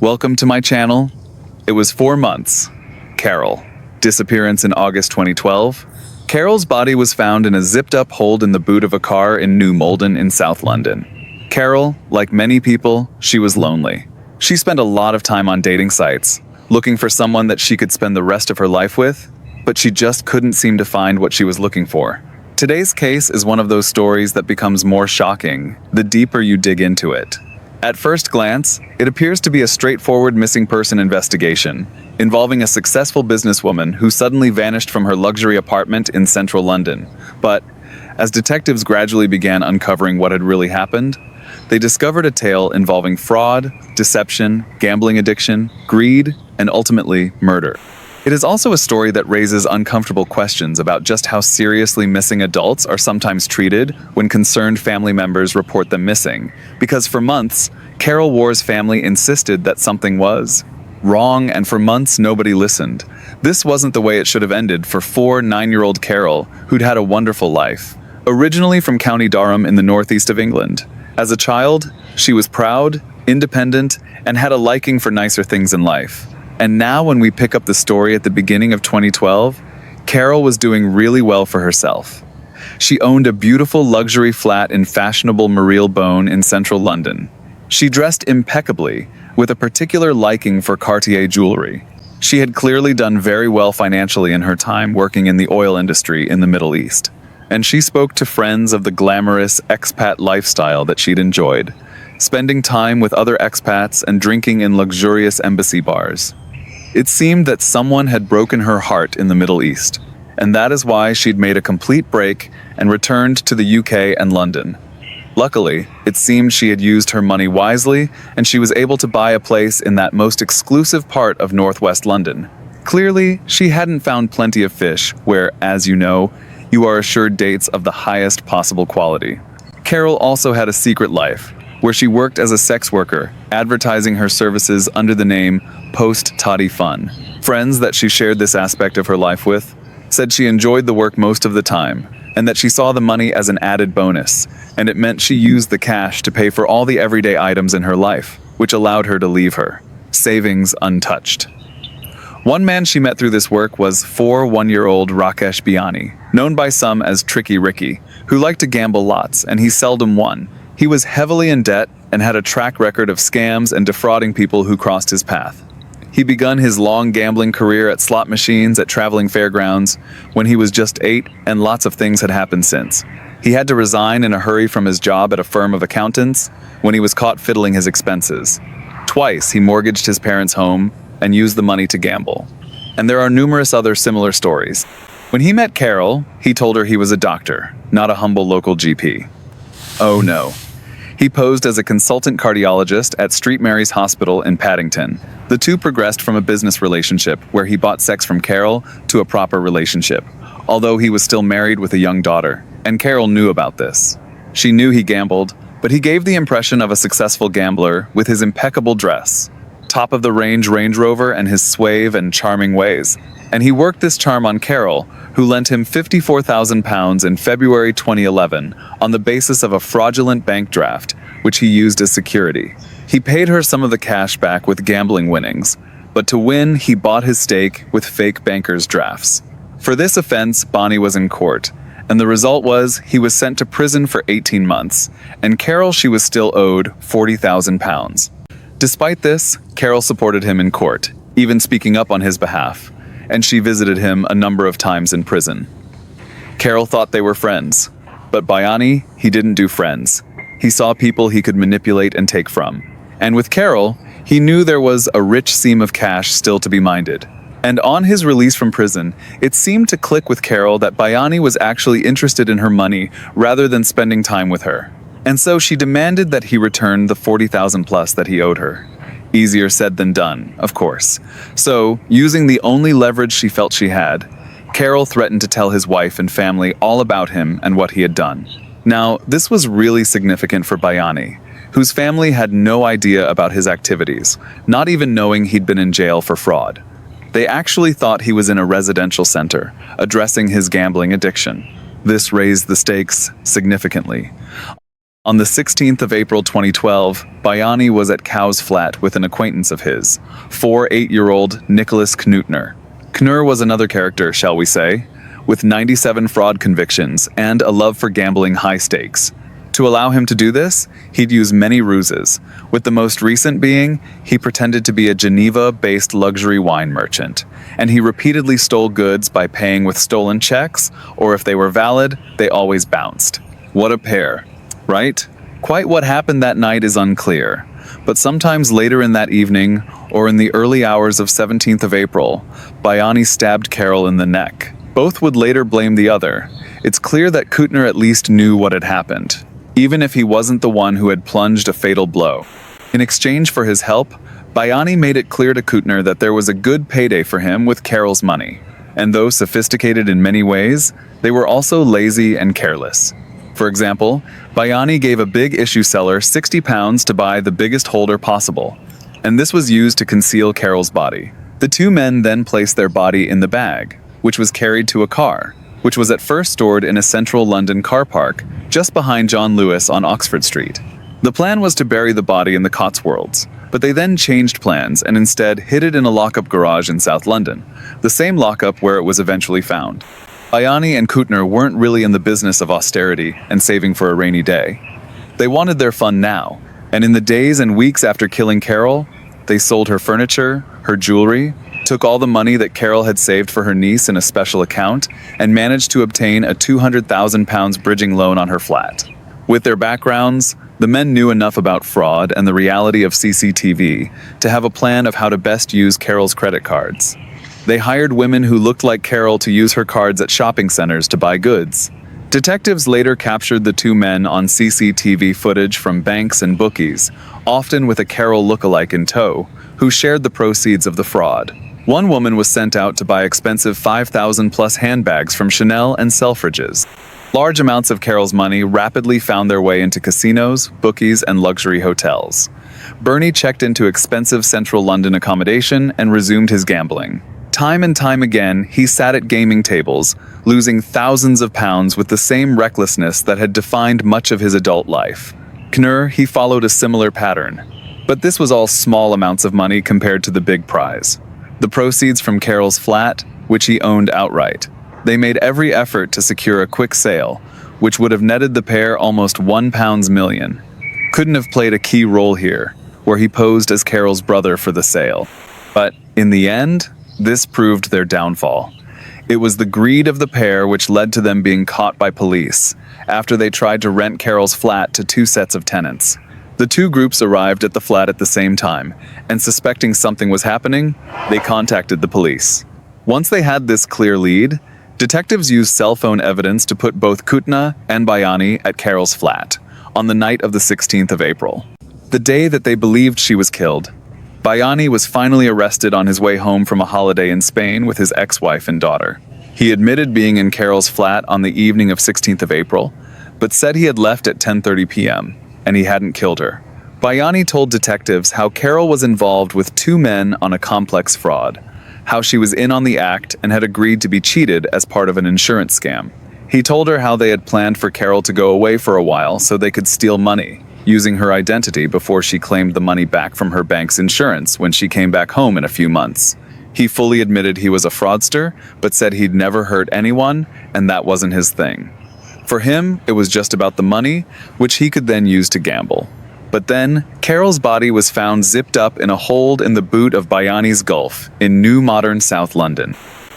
Welcome to my channel. It was 4 months. Carol. Disappearance in August 2012. Carol's body was found in a zipped-up hold in the boot of a car in New Malden in South London. Carol, like many people, she was lonely. She spent a lot of time on dating sites, looking for someone that she could spend the rest of her life with, but she just couldn't seem to find what she was looking for. Today's case is one of those stories that becomes more shocking the deeper you dig into it. At first glance, it appears to be a straightforward missing person investigation, involving a successful businesswoman who suddenly vanished from her luxury apartment in central London. But as detectives gradually began uncovering what had really happened, they discovered a tale involving fraud, deception, gambling addiction, greed, and ultimately murder. It is also a story that raises uncomfortable questions about just how seriously missing adults are sometimes treated when concerned family members report them missing, because for months, Carol Waugh's family insisted that something was wrong, and for months nobody listened. This wasn't the way it should have ended for 9-year-old Carol, who'd had a wonderful life. Originally from County Durham in the northeast of England. As a child, she was proud, independent, and had a liking for nicer things in life. And now when we pick up the story at the beginning of 2012, Carol was doing really well for herself. She owned a beautiful luxury flat in fashionable Marylebone in central London. She dressed impeccably, with a particular liking for Cartier jewelry. She had clearly done very well financially in her time working in the oil industry in the Middle East. And she spoke to friends of the glamorous expat lifestyle that she'd enjoyed, spending time with other expats and drinking in luxurious embassy bars. It seemed that someone had broken her heart in the Middle East, and that is why she'd made a complete break and returned to the UK and London. Luckily, it seemed she had used her money wisely, and she was able to buy a place in that most exclusive part of northwest London. Clearly, she hadn't found plenty of fish where, as you know, you are assured dates of the highest possible quality. Carol also had a secret life, where she worked as a sex worker, advertising her services under the name Post-Toddy Fun. Friends that she shared this aspect of her life with said she enjoyed the work most of the time, and that she saw the money as an added bonus, and it meant she used the cash to pay for all the everyday items in her life, which allowed her to leave her savings untouched. One man she met through this work was 1-year-old Rakesh Biani, known by some as Tricky Ricky, who liked to gamble lots, and he seldom won. He was heavily in debt and had a track record of scams and defrauding people who crossed his path. He begun his long gambling career at slot machines at traveling fairgrounds when he was just 8, and lots of things had happened since. He had to resign in a hurry from his job at a firm of accountants when he was caught fiddling his expenses. Twice he mortgaged his parents' home and used the money to gamble. And there are numerous other similar stories. When he met Carol, he told her he was a doctor, not a humble local GP. Oh no. He posed as a consultant cardiologist at St. Mary's Hospital in Paddington. The two progressed from a business relationship where he bought sex from Carol to a proper relationship, although he was still married with a young daughter, and Carol knew about this. She knew he gambled, but he gave the impression of a successful gambler with his impeccable dress, top-of-the-range Range Rover, and his suave and charming ways. And he worked this charm on Carol, who lent him £54,000 in February 2011 on the basis of a fraudulent bank draft, which he used as security. He paid her some of the cash back with gambling winnings, but to win, he bought his stake with fake bankers' drafts. For this offense, Bonnie was in court, and the result was he was sent to prison for 18 months, and Carol, she was still owed £40,000. Despite this, Carol supported him in court, even speaking up on his behalf, and she visited him a number of times in prison. Carol thought they were friends, but Biani, he didn't do friends. He saw people he could manipulate and take from. And with Carol, he knew there was a rich seam of cash still to be minded. And on his release from prison, it seemed to click with Carol that Biani was actually interested in her money rather than spending time with her. And so she demanded that he return the $40,000 plus that he owed her. Easier said than done, of course. So, using the only leverage she felt she had, Carol threatened to tell his wife and family all about him and what he had done. Now, this was really significant for Biani, whose family had no idea about his activities, not even knowing he'd been in jail for fraud. They actually thought he was in a residential center, addressing his gambling addiction. This raised the stakes significantly. On the 16th of April 2012, Bayani was at Cow's flat with an acquaintance of his, 8-year-old Nicholas Knutner. Knur was another character, shall we say, with 97 fraud convictions and a love for gambling high stakes. To allow him to do this, he'd use many ruses, with the most recent being he pretended to be a Geneva-based luxury wine merchant, and he repeatedly stole goods by paying with stolen checks, or if they were valid, they always bounced. What a pair, right? Quite what happened that night is unclear, but sometimes later in that evening, or in the early hours of 17th of April, Bayani stabbed Carol in the neck. Both would later blame the other. It's clear that Knutner at least knew what had happened, even if he wasn't the one who had plunged a fatal blow. In exchange for his help, Bayani made it clear to Knutner that there was a good payday for him with Carol's money, and though sophisticated in many ways, they were also lazy and careless. For example, Bayani gave a big issue seller £60 to buy the biggest holder possible, and this was used to conceal Carol's body. The two men then placed their body in the bag, which was carried to a car, which was at first stored in a central London car park just behind John Lewis on Oxford Street. The plan was to bury the body in the Cotswolds, but they then changed plans and instead hid it in a lock-up garage in South London, the same lock-up where it was eventually found. Bayani and Knutner weren't really in the business of austerity and saving for a rainy day. They wanted their fun now, and in the days and weeks after killing Carol, they sold her furniture, her jewelry, took all the money that Carol had saved for her niece in a special account, and managed to obtain a £200,000 bridging loan on her flat. With their backgrounds, the men knew enough about fraud and the reality of CCTV to have a plan of how to best use Carol's credit cards. They hired women who looked like Carol to use her cards at shopping centers to buy goods. Detectives later captured the two men on CCTV footage from banks and bookies, often with a Carol lookalike in tow, who shared the proceeds of the fraud. One woman was sent out to buy expensive 5,000+ handbags from Chanel and Selfridges. Large amounts of Carol's money rapidly found their way into casinos, bookies, and luxury hotels. Bernie checked into expensive central London accommodation and resumed his gambling. Time and time again, he sat at gaming tables, losing thousands of pounds with the same recklessness that had defined much of his adult life. Knur, he followed a similar pattern, but this was all small amounts of money compared to the big prize. The proceeds from Carol's flat, which he owned outright. They made every effort to secure a quick sale, which would have netted the pair almost £1 million. Couldn't have played a key role here, where he posed as Carol's brother for the sale. But in the end, this proved their downfall. It was the greed of the pair which led to them being caught by police, after they tried to rent Carol's flat to two sets of tenants. The two groups arrived at the flat at the same time, and suspecting something was happening, they contacted the police. Once they had this clear lead, detectives used cell phone evidence to put both Knutner and Bayani at Carol's flat, on the night of the 16th of April. The day that they believed she was killed, Bayani was finally arrested on his way home from a holiday in Spain with his ex-wife and daughter. He admitted being in Carol's flat on the evening of 16th of April, but said he had left at 10:30 p.m., and he hadn't killed her. Bayani told detectives how Carol was involved with two men on a complex fraud, how she was in on the act and had agreed to be cheated as part of an insurance scam. He told her how they had planned for Carol to go away for a while so they could steal money, using her identity before she claimed the money back from her bank's insurance when she came back home in a few months. He fully admitted he was a fraudster, but said he'd never hurt anyone, and that wasn't his thing. For him, it was just about the money, which he could then use to gamble. But then, Carol's body was found zipped up in a hold in the boot of Bayani's Gulf in new modern South London.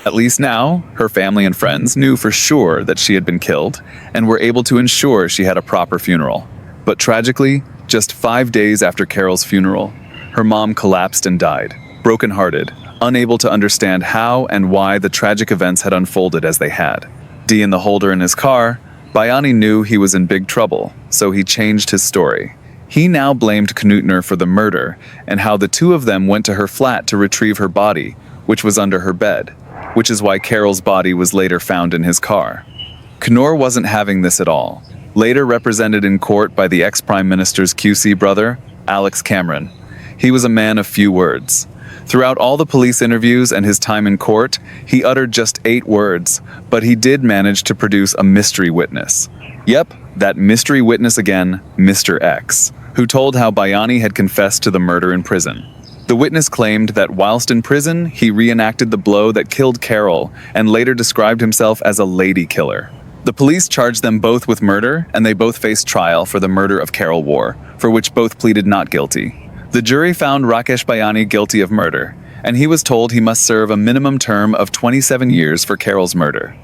At least now, her family and friends knew for sure that she had been killed, and were able to ensure she had a proper funeral. But tragically, just 5 days after Carol's funeral, her mom collapsed and died, brokenhearted, unable to understand how and why the tragic events had unfolded as they had. In the holder in his car, Bayani knew he was in big trouble, so he changed his story. He now blamed Knutner for the murder and how the two of them went to her flat to retrieve her body, which was under her bed, which is why Carol's body was later found in his car. Knur wasn't having this at all. Later represented in court by the ex-Prime Minister's QC brother, Alex Cameron. He was a man of few words. Throughout all the police interviews and his time in court, he uttered just 8 words, but he did manage to produce a mystery witness. Yep, that mystery witness again, Mr. X, who told how Bayani had confessed to the murder in prison. The witness claimed that whilst in prison, he reenacted the blow that killed Carol and later described himself as a lady killer. The police charged them both with murder, and they both faced trial for the murder of Carol Waugh, for which both pleaded not guilty. The jury found Rakesh Bayani guilty of murder, and he was told he must serve a minimum term of 27 years for Carol's murder.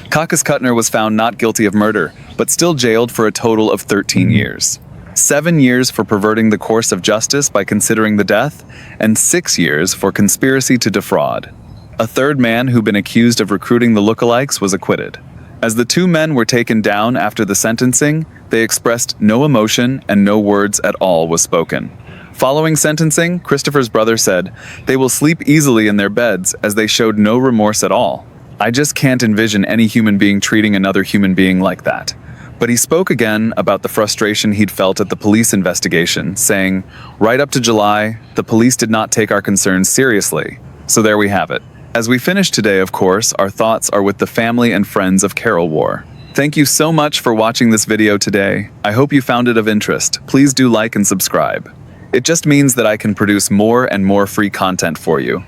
Kakas Kuttner was found not guilty of murder, but still jailed for a total of 13 years. 7 years for perverting the course of justice by considering the death, and 6 years for conspiracy to defraud. A third man who'd been accused of recruiting the lookalikes was acquitted. As the two men were taken down after the sentencing, they expressed no emotion and no words at all was spoken. Following sentencing, Christopher's brother said, "They will sleep easily in their beds as they showed no remorse at all. I just can't envision any human being treating another human being like that." But he spoke again about the frustration he'd felt at the police investigation, saying, "Right up to July, the police did not take our concerns seriously. So there we have it." As we finish today, of course, our thoughts are with the family and friends of Carol Waugh. Thank you so much for watching this video today. I hope you found it of interest. Please do like and subscribe. It just means that I can produce more and more free content for you.